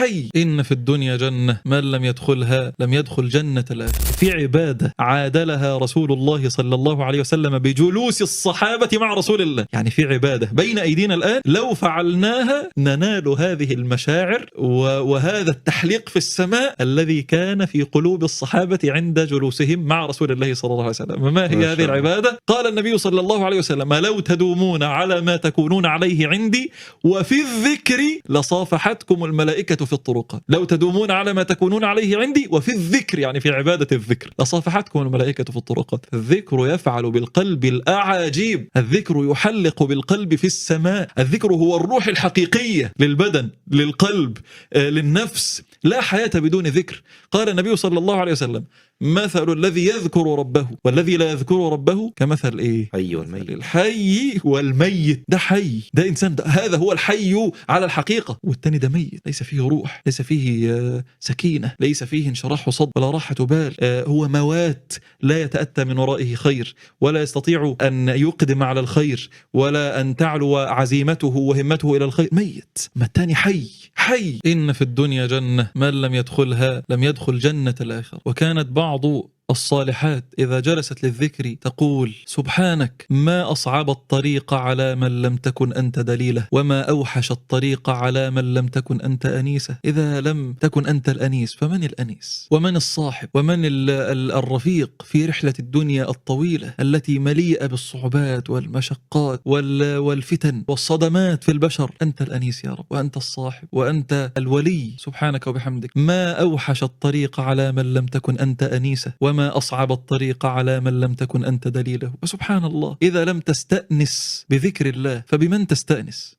حي إن في الدنيا جنة من لم يدخلها لم يدخل جنة الآخرة. في عبادة عادلها رسول الله صلى الله عليه وسلم بجلوس الصحابة مع رسول الله. يعني في عبادة بين أيدينا الآن لو فعلناها ننال هذه المشاعر وهذا التحليق في السماء الذي كان في قلوب الصحابة عند جلوسهم مع رسول الله صلى الله عليه وسلم. ما هي هذه العبادة؟ قال النبي صلى الله عليه وسلم: لو تدومون على ما تكونون عليه عندي وفي الذكر لصافحتكم الملائكة في الطرقات. لو تدومون على ما تكونون عليه عندي وفي الذكر، يعني في عبادة الذكر، لصافحتكم الملائكة في الطرقات. الذكر يفعل بالقلب الأعاجيب، الذكر يحلق بالقلب في السماء. الذكر هو الروح الحقيقية للبدن، للقلب، للنفس. لا حياة بدون ذكر. قال النبي صلى الله عليه وسلم: مثل الذي يذكر ربه والذي لا يذكر ربه كمثل ايه؟ حي والميت. الحي والميت. ده حي، ده انسان، ده هذا هو الحي على الحقيقة، والتاني ده ميت، ليس فيه روح، ليس فيه سكينة، ليس فيه انشراح صدر ولا راحة بال. هو موات لا يتأتى من ورائه خير، ولا يستطيع أن يقدم على الخير، ولا أن تعلو عزيمته وهمته إلى الخير. ميت. ما التاني حي. حي إن في الدنيا جنة من لم يدخلها لم يدخل جنة الآخرة. وكانت بعض الصالحات إذا جلست للذكر تقول: سبحانك ما أصعب الطريق على من لم تكن أنت دليله، وما أوحش الطريق على من لم تكن أنت أنيسه. إذا لم تكن أنت الأنيس فمن الأنيس؟ ومن الصاحب؟ ومن الرفيق في رحلة الدنيا الطويلة التي مليئة بالصعوبات والمشقات والفتن والصدمات في البشر؟ أنت الأنيس يا رب، وأنت الصاحب، وأنت الولي سبحانك وبحمدك. ما أوحش الطريق على من لم تكن أنت أنيسه، وما أصعب الطريق على من لم تكن أنت دليله. وسبحان الله، إذا لم تستأنس بذكر الله فبمن تستأنس؟